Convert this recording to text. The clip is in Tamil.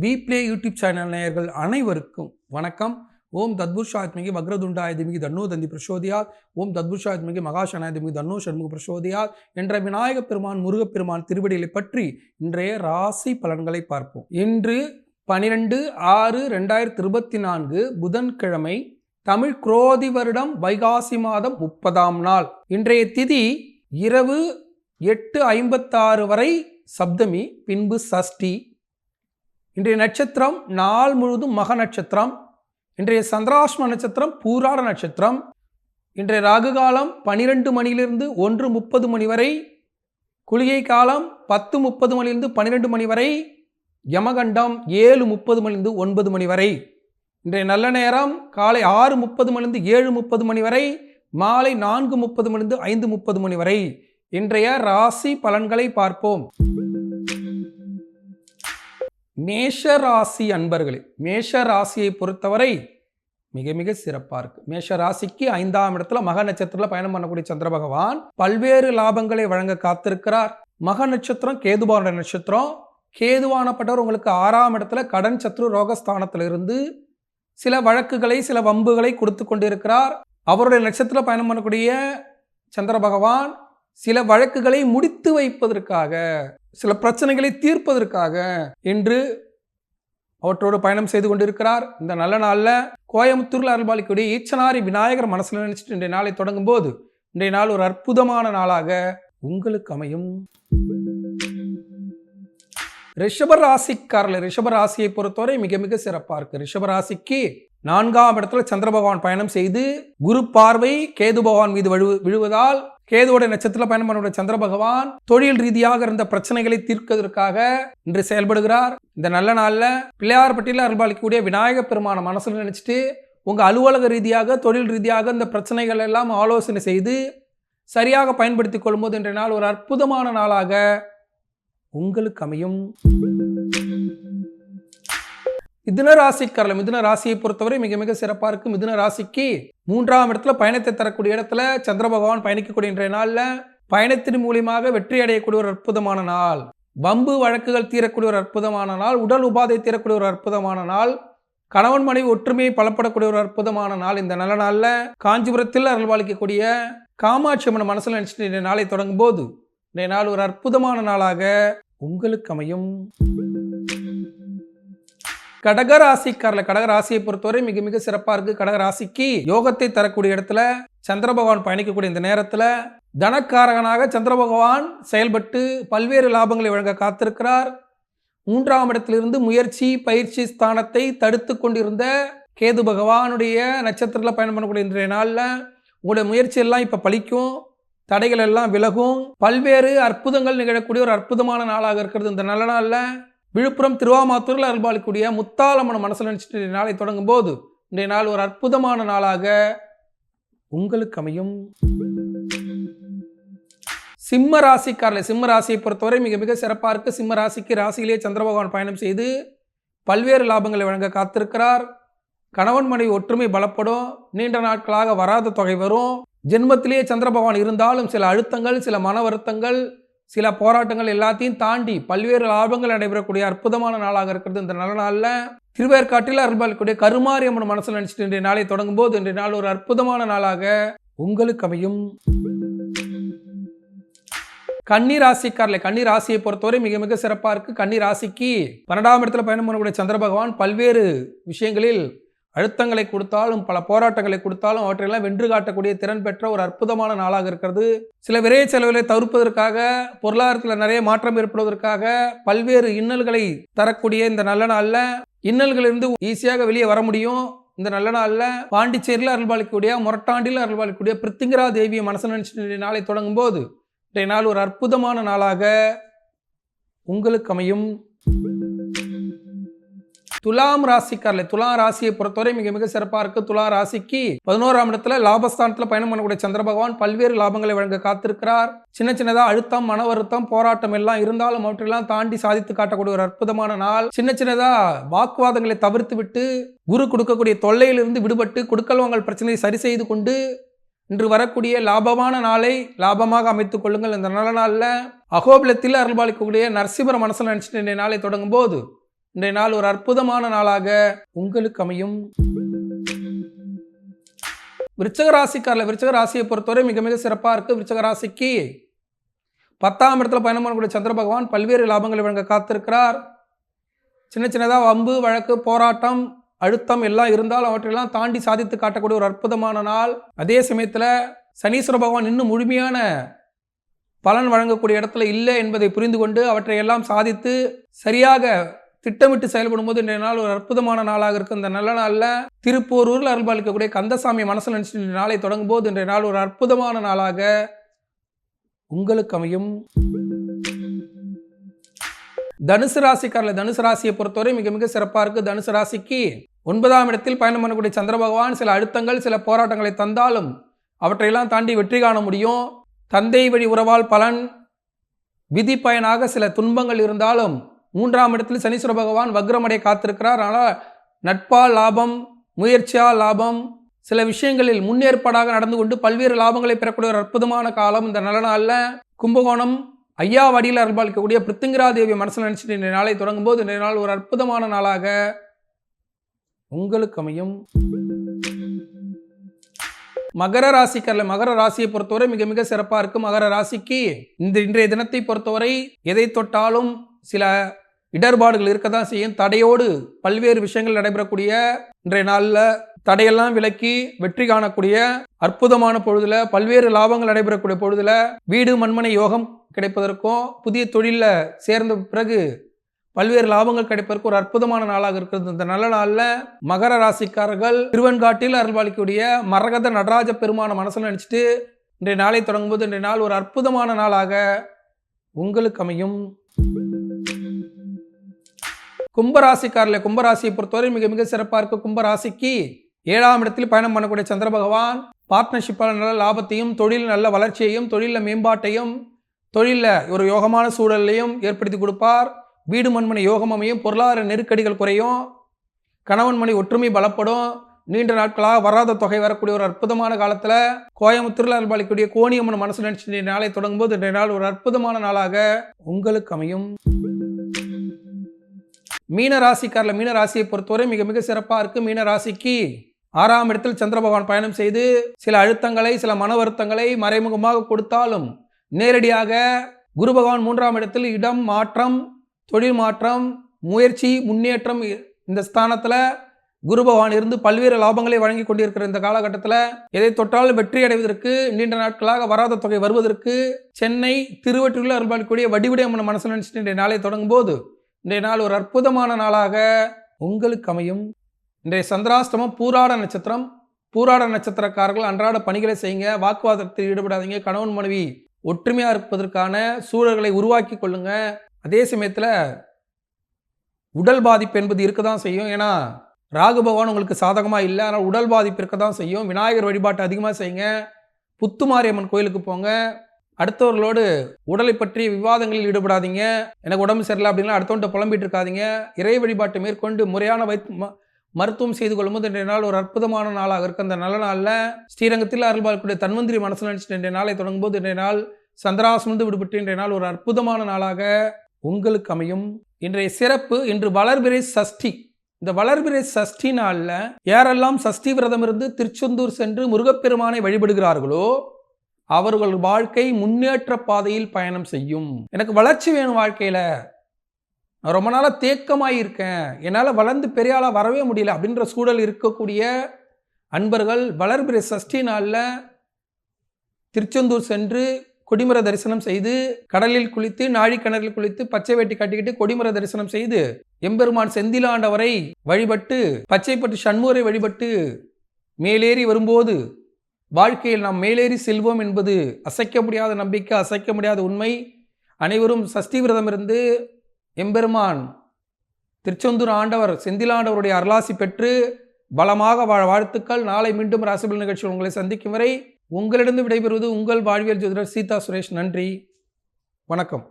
வீப்ளே யூடியூப் சேனல் நேயர்கள் அனைவருக்கும் வணக்கம். ஓம் தத்புருஷாத்மிகி வக்ரதுண்டாயதிமிகி தன்னோ தந்தி பிரசோதியாத், ஓம் தத்புருஷாத்மிகி மகாசனாயதிமிகி தன்னோ சண்முக பிரசோதியாத் என்ற விநாயகப் பெருமான் முருகப்பெருமான் திருவடிகளை பற்றி இன்றைய ராசி பலன்களை பார்ப்போம். இன்று 12/6/2024 புதன்கிழமை, தமிழ் குரோதி வருடம் வைகாசி மாதம் 30ஆம் நாள். இன்றைய திதி இரவு 8:56 வரை சப்தமி, பின்பு சஷ்டி. இன்றைய நட்சத்திரம் நாள் முழுதும் மக நட்சத்திரம். இன்றைய சந்திராஷ்ம நட்சத்திரம் பூராட நட்சத்திரம். இன்றைய ராகு காலம் 12 மணியிலிருந்து 1:30 மணி வரை, குளிகை காலம் 10:30 மணிலிருந்து 12 மணி வரை, யமகண்டம் 7:30 மணிலிருந்து 9 மணி வரை. இன்றைய நல்ல நேரம் காலை 6:30 மணிலிருந்து 7:30 மணி வரை, மாலை 4:30 மணிலிருந்து 5:30 மணி வரை. இன்றைய ராசி பலன்களை பார்ப்போம். மேஷ ராசி அன்பர்களே, மேஷ ராசியை பொறுத்தவரை மிக மிக சிறப்பாக இருக்கு. மேஷ ராசிக்கு 5ஆம் இடத்துல மக நட்சத்திரத்தில் பயணம் பண்ணக்கூடிய சந்திர பகவான் பல்வேறு லாபங்களை வழங்க காத்திருக்கிறார். மக நட்சத்திரம் கேதுவான நட்சத்திரம். கேதுவானப்பட்டவர் உங்களுக்கு 6ஆம் இடத்துல கடன் சத்ரு ரோகஸ்தானத்திலிருந்து சில வழக்குகளை சில வம்புகளை கொடுத்து கொண்டிருக்கிறார். அவருடைய நட்சத்திரத்தில் பயணம் பண்ணக்கூடிய சந்திர பகவான் சில வழக்குகளை முடித்து வைப்பதற்காக, சில பிரச்சனைகளை தீர்ப்பதற்காக என்று அவற்றோடு பயணம் செய்து கொண்டிருக்கிறார். இந்த நல்ல நாளில் கோயம்புத்தூரில் அருள்பாலிக்கூடிய ஈச்சனாரி விநாயகர் மனசில் நினைச்சிட்டு இன்றைய நாளை தொடங்கும் போது இன்றைய நாள் ஒரு அற்புதமான நாளாக உங்களுக்கு அமையும். ரிஷப ராசிக்காரர்கள், ரிஷப ராசியை பொறுத்தவரை மிக மிக சிறப்பாக இருக்கு. ரிஷப ராசிக்கு 4ஆம் இடத்துல சந்திர பகவான் பயணம் செய்து குரு பார்வை கேது பகவான் மீது விழுவதால், கேதுவோட நட்சத்திரத்தில் பயணம் பண்ணக்கூடிய சந்திர பகவான் தொழில் ரீதியாக இருந்த பிரச்சனைகளை தீர்ப்பதற்காக இன்று செயல்படுகிறார். இந்த நல்ல நாளில் பிள்ளையார்பட்டியில் அருள்பாலிக்கக்கூடிய விநாயக பெருமான மனசில் நினைச்சிட்டு உங்க அலுவலக ரீதியாக தொழில் ரீதியாக இந்த பிரச்சனைகள் எல்லாம் ஆலோசனை செய்து சரியாக பயன்படுத்திக் கொள்ளும்போது இன்றைய நாள் ஒரு அற்புதமான நாளாக உங்களுக்கு அமையும். மிதுன ராசிக்காரர்கள், மிதுன ராசியை பொறுத்தவரை மிக மிக சிறப்பாக இருக்கு. மிதுன ராசிக்கு 3ஆம் இடத்துல பயணத்தை தரக்கூடிய இடத்துல சந்திர பகவான் பயணிக்கக்கூடிய இன்றைய நாளில் பயணத்தின் மூலியமாக வெற்றி அடையக்கூடிய ஒரு அற்புதமான நாள். வம்பு வழக்குகள் தீரக்கூடிய ஒரு அற்புதமான நாள். உடல் உபாதை தீரக்கூடிய ஒரு அற்புதமான நாள். கணவன் மனைவி ஒற்றுமையை பலப்படக்கூடிய ஒரு அற்புதமான நாள். இந்த நல்ல நாளில் காஞ்சிபுரத்தில் அருள்பாலிக்கக்கூடிய காமாட்சி அம்மன் மனசில் நினைச்சிட்டு இன்றைய நாளை தொடங்கும் போது இன்றைய நாள் ஒரு அற்புதமான நாளாக உங்களுக்கு அமையும். கடகராசிக்காரர்கள், கடகராசியை பொறுத்தவரை மிக மிக சிறப்பாக இருக்கு. கடகராசிக்கு யோகத்தை தரக்கூடிய இடத்துல சந்திர பகவான் பயணிக்கக்கூடிய இந்த நேரத்தில் தனக்காரகனாக சந்திர பகவான் செயல்பட்டு பல்வேறு லாபங்களை வழங்க காத்திருக்கிறார். 3ஆம் இடத்திலிருந்து முயற்சி பயிற்சி ஸ்தானத்தை தடுத்து கொண்டிருந்த கேது பகவானுடைய நட்சத்திரத்தில் பயணம் பண்ணக்கூடிய இன்றைய நாளில் உங்களுடைய முயற்சி எல்லாம் இப்போ பலிக்கும், தடைகள் எல்லாம் விலகும், பல்வேறு அற்புதங்கள் நிகழக்கூடிய ஒரு அற்புதமான நாளாக இருக்கிறது. இந்த நல்ல நாளில் விழுப்புரம் திருவாமாத்தூரில் அருள்பாலிக்கூடிய முத்தாலம்மன் மனசில் நினைச்சிட்டு நாளை தொடங்கும் போது இன்றைய நாள் ஒரு அற்புதமான நாளாக உங்களுக்கு அமையும். சிம்ம ராசிக்காரர்கள், சிம்ம ராசியை பொறுத்தவரை மிக மிக சிறப்பாக இருக்கு. சிம்ம ராசிக்கு ராசியிலேயே சந்திர பகவான் பயணம் செய்து பல்வேறு லாபங்களை வழங்க காத்திருக்கிறார். கணவன் மனைவி ஒற்றுமை பலப்படும். நீண்ட நாட்களாக வராத தொகை வரும். ஜென்மத்திலேயே சந்திர பகவான் இருந்தாலும் சில அழுத்தங்கள், சில மன வருத்தங்கள், சில போராட்டங்கள் எல்லாத்தையும் தாண்டி பல்வேறு லாபங்கள் நடைபெறக்கூடிய அற்புதமான நாளாக இருக்கிறது. இந்த நல்ல நாளில் திருவேற்காட்டில் அருள்பாலிக்கக்கூடிய கருமாரி அம்மன் மனசில் நினைச்சிட்டு இன்றைய நாளை தொடங்கும் போது இன்றைய நாள் ஒரு அற்புதமான நாளாக உங்களுக்கு அமையும். கன்னி ராசிக்காரர்கள், கன்னி ராசியை பொறுத்தவரை மிக மிக சிறப்பாக இருக்கு. கன்னி ராசிக்கு 12ஆம் இடத்துல பயணம் பண்ணக்கூடிய சந்திர பகவான் பல்வேறு விஷயங்களில் அழுத்தங்களை கொடுத்தாலும் பல போராட்டங்களை கொடுத்தாலும் அவற்றையெல்லாம் வென்று காட்டக்கூடிய திறன் பெற்ற ஒரு அற்புதமான நாளாக இருக்கிறது. சில விரைய செலவுகளை தவிர்ப்பதற்காக, பொருளாதாரத்தில் நிறைய மாற்றம் ஏற்படுவதற்காக பல்வேறு இன்னல்களை தரக்கூடிய இந்த நல்ல நாளில் இன்னல்களிலிருந்து ஈஸியாக வெளியே வர முடியும். இந்த நல்ல நாளில் பாண்டிச்சேரியில் அருள்பாலிக்கக்கூடிய, மொரட்டாண்டியில் அருள்பாலிக்கக்கூடிய பிருத்திங்கரா தேவியை மனசு நினைச்சிட்டு நாளை தொடங்கும் போது இன்றைய நாள் ஒரு அற்புதமான நாளாக உங்களுக்கு அமையும். துலாம் ராசிக்காரர்கள், துலாம் ராசியை பொறுத்தவரை மிக மிக சிறப்பாக இருக்கு. துலாம் ராசிக்கு 11ஆம் இடத்துல லாபஸ்தானத்தில் பயணம் பண்ணக்கூடிய சந்திர பகவான் பல்வேறு லாபங்களை வழங்க காத்திருக்கிறார். சின்ன சின்னதா அழுத்தம், மன வருத்தம், போராட்டம் எல்லாம் இருந்தாலும் அவற்றெல்லாம் தாண்டி சாதித்து காட்டக்கூடிய ஒரு அற்புதமான நாள். சின்ன சின்னதா வாக்குவாதங்களை தவிர்த்து விட்டு குரு கொடுக்கக்கூடிய தொல்லையிலிருந்து விடுபட்டு கொடுக்கல் வாங்கல் பிரச்சனையை சரி செய்து கொண்டு இன்று வரக்கூடிய லாபமான நாளை லாபமாக அமைத்துக் கொள்ளுங்கள். இந்த நல்ல நாளில் அகோபிலத்தில் அருள்பாலிக்கக்கூடிய நரசிம்மர மனசில் நினைச்சிட்டு இன்றைய நாளை தொடங்கும் போது இன்றைய நாள் ஒரு அற்புதமான நாளாக உங்களுக்கு அமையும். விருச்சக ராசியை பொறுத்தவரை மிக மிக சிறப்பாக இருக்கு. விருச்சக ராசிக்கு 10ஆம் இடத்துல பயணம் பண்ணக்கூடிய சந்திர பகவான் பல்வேறு லாபங்களை வழங்க காத்திருக்கிறார். சின்ன சின்னதாக வம்பு வழக்கு போராட்டம் அழுத்தம் எல்லாம் இருந்தால் அவற்றையெல்லாம் தாண்டி சாதித்து காட்டக்கூடிய ஒரு அற்புதமான நாள். அதே சமயத்தில் சனீஸ்வர பகவான் இன்னும் முழுமையான பலன் வழங்கக்கூடிய இடத்துல இல்லை என்பதை புரிந்து கொண்டு அவற்றையெல்லாம் சாதித்து சரியாக திட்டமிட்டு செயல்படும் போது இன்றைய நாள் ஒரு அற்புதமான நாளாக இருக்கும். இந்த நல்ல நாளில் திருப்போரூரில் அருள்பாலிக்கக்கூடிய கந்தசாமி மனசில் நினைச்சு நாளை தொடங்கும் போது இன்றைய நாள் ஒரு அற்புதமான நாளாக உங்களுக்கு அமையும். தனுசு ராசியை பொறுத்தவரை மிக மிக சிறப்பாக இருக்கு. தனுசு ராசிக்கு 9ஆம் இடத்தில் பயணம் பண்ணக்கூடிய சந்திர பகவான் சில அழுத்தங்கள் சில போராட்டங்களை தந்தாலும் அவற்றையெல்லாம் தாண்டி வெற்றி காண முடியும். தந்தை வழி உறவால் பலன் விதி பயனாக சில துன்பங்கள் இருந்தாலும் 3ஆம் இடத்தில் சனீஸ்வர பகவான் வக்ரமடைய காத்திருக்கிறார். ஆனால் நட்பால் லாபம், முயற்சியால் லாபம், சில விஷயங்களில் முன்னேற்பாடாக நடந்து கொண்டு பல்வேறு லாபங்களை பெறக்கூடிய ஒரு அற்புதமான காலம் இந்த நல்ல நாளில். கும்பகோணம் ஐயாவடியில் அருள்பாலிக்கக்கூடிய பிருத்திங்கிரா தேவி மனசில் நினைச்சிட்டு இன்றைய நாளை தொடங்கும் போது இன்றைய நாள் ஒரு அற்புதமான நாளாக உங்களுக்கு அமையும். மகர ராசியை பொறுத்தவரை மிக மிக சிறப்பாக இருக்கும். மகர ராசிக்கு இன்றைய தினத்தை பொறுத்தவரை எதை தொட்டாலும் சில இடர்பாடுகள் இருக்க தான் செய்யும். தடையோடு பல்வேறு விஷயங்கள் நடைபெறக்கூடிய இன்றைய நாளில் தடையெல்லாம் விலக்கி வெற்றி காணக்கூடிய அற்புதமான பொழுதுல, பல்வேறு லாபங்கள் நடைபெறக்கூடிய பொழுதுல, வீடு மண்மனை யோகம் கிடைப்பதற்கும் புதிய தொழிலில் சேர்ந்த பிறகு பல்வேறு லாபங்கள் கிடைப்பதற்கு ஒரு அற்புதமான நாளாக இருக்கிறது. இந்த நல்ல நாளில் மகர ராசிக்காரர்கள் திருவெண்காட்டில் அருள்பாலிக்கக்கூடிய மரகத நடராஜ பெருமான மனசில் நினைச்சிட்டு இன்றைய நாளை தொடங்கும் போது இன்றைய நாள் ஒரு அற்புதமான நாளாக உங்களுக்கு அமையும். கும்பராசியை பொறுத்தவரை மிக மிக சிறப்பாக இருக்கு. கும்பராசிக்கு 7ஆம் இடத்தில் பயணம் பண்ணக்கூடிய சந்திர பகவான் பார்ட்னர்ஷிப்பால் நல்ல லாபத்தையும் தொழில் நல்ல வளர்ச்சியையும் தொழிலில் மேம்பாட்டையும் தொழிலில் ஒரு யோகமான சூழலையும் ஏற்படுத்தி கொடுப்பார். வீடு மண்மனை யோகம் அமையும். பொருளாதார நெருக்கடிகள் குறையும். கணவன் மனை ஒற்றுமை பலப்படும். நீண்ட நாட்களாக வராத தொகை வரக்கூடிய ஒரு அற்புதமான காலத்தில் கோயம்புத்தூரில் அருள்பாலிக்கக்கூடிய கோணியம்மன் மனசு நினைச்சு நாளை தொடங்கும் போது இன்றைய நாள் ஒரு அற்புதமான நாளாக உங்களுக்கு அமையும். மீன ராசியை பொறுத்தவரை மிக மிக சிறப்பாக இருக்கு. மீன ராசிக்கு 6ஆம் இடத்தில் சந்திர பகவான் பயணம் செய்து சில அழுத்தங்களை சில மன வருத்தங்களை மறைமுகமாக கொடுத்தாலும் நேரடியாக குரு பகவான் 3ஆம் இடத்தில் இடம் மாற்றம் தொழில் மாற்றம் முயற்சி முன்னேற்றம் இந்த ஸ்தானத்தில் குரு பகவான் இருந்து பல்வேறு லாபங்களை வழங்கி கொண்டிருக்கிற இந்த காலகட்டத்தில் எதை தொட்டாலும் வெற்றி அடைவதற்கு நீண்ட நாட்களாக வராத தொகை வருவதற்கு சென்னை திருவொற்றியூரில் அருள்பாலிக்கக்கூடிய வடிவுடைய மனசு நினைச்சிட்டு இன்றைய நாளை தொடங்கும் போது இன்றைய நாள் ஒரு அற்புதமான நாளாக உங்களுக்கு அமையும். இன்றைய சந்திராஷ்டமம் பூராட நட்சத்திரக்காரர்கள் அன்றாட பணிகளை செய்யுங்க. வாக்குவாதத்தில் ஈடுபடாதீங்க. கணவன் மனைவி ஒற்றுமையாக இருப்பதற்கான சூழல்களை உருவாக்கி கொள்ளுங்க. அதே சமயத்தில் உடல் பாதிப்பு என்பது இருக்க தான் செய்யும். ஏன்னா ராகு பகவான் உங்களுக்கு சாதகமாக இல்லை. ஆனால் உடல் பாதிப்பு இருக்க தான் செய்யும். விநாயகர் வழிபாட்டை அதிகமாக செய்யுங்க. புத்துமாரியம்மன் கோயிலுக்கு போங்க. அடுத்தவர்களோடு உடலை பற்றிய விவாதங்களில் ஈடுபடாதீங்க. எனக்கு உடம்பு சரியில்லை அப்படின்னா அடுத்தவன்ட்ட புலம்பிட்டு இருக்காதீங்க. இறை வழிபாட்டை மேற்கொண்டு முறையான மருத்துவம் செய்து கொள்ளும்போது இன்றைய நாள் ஒரு அற்புதமான நாளாக இருக்கு. அந்த நல்ல நாளில் ஸ்ரீரங்கத்தில் அருள்பாலிக்கக்கூடிய தன்வந்திரி மனசில் நினைச்சிட்டு இன்றைய நாளை தொடங்கும் போது இன்றைய நாள் சந்திராசிரமந்து விடுபட்டு இன்றைய நாள் ஒரு அற்புதமான நாளாக உங்களுக்கு அமையும். இன்றைய சிறப்பு, இன்று வளர்பிறை சஷ்டி. இந்த வளர்பிறை சஷ்டி நாளில் யாரெல்லாம் சஷ்டி விரதம் இருந்து திருச்செந்தூர் சென்று முருகப்பெருமானை வழிபடுகிறார்களோ அவர்கள் வாழ்க்கை முன்னேற்ற பாதையில் பயணம் செய்யும். எனக்கு வளர்ச்சி வேணும் வாழ்க்கையில், நான் ரொம்ப நாளாக தேக்கமாக இருக்கேன், என்னால் வளர்ந்து பெரிய ஆளாக வரவே முடியல அப்படின்ற சூழல் இருக்கக்கூடிய அன்பர்கள் வளர்பிறை சஷ்டி நாளில் திருச்செந்தூர் சென்று கொடிமர தரிசனம் செய்து கடலில் குளித்து நாழிக்கிணறில் குளித்து பச்சை வேட்டி கட்டிக்கிட்டு கொடிமர தரிசனம் செய்து எம்பெருமான் செந்திலாண்டவரை வழிபட்டு பச்சைப்பட்டு சண்முகரை வழிபட்டு மேலேறி வரும்போது வாழ்க்கையில் நாம் மேலேறி செல்வோம் என்பது அசைக்க முடியாத நம்பிக்கை, அசைக்க முடியாத உண்மை. அனைவரும் சஷ்டி விரதம் இருந்து எம்பெருமான் திருச்செந்தூர் ஆண்டவர் செந்திலாண்டவருடைய அருளாசி பெற்று பலமாக வாழ்த்துக்கள். நாளை மீண்டும் ராசிபலன் நிகழ்ச்சியில் உங்களை சந்திக்கும் வரை உங்களிடம் விடைபெறுவது உங்கள் வாழ்வியல் ஜோதிடர் சீதா சுரேஷ். நன்றி, வணக்கம்.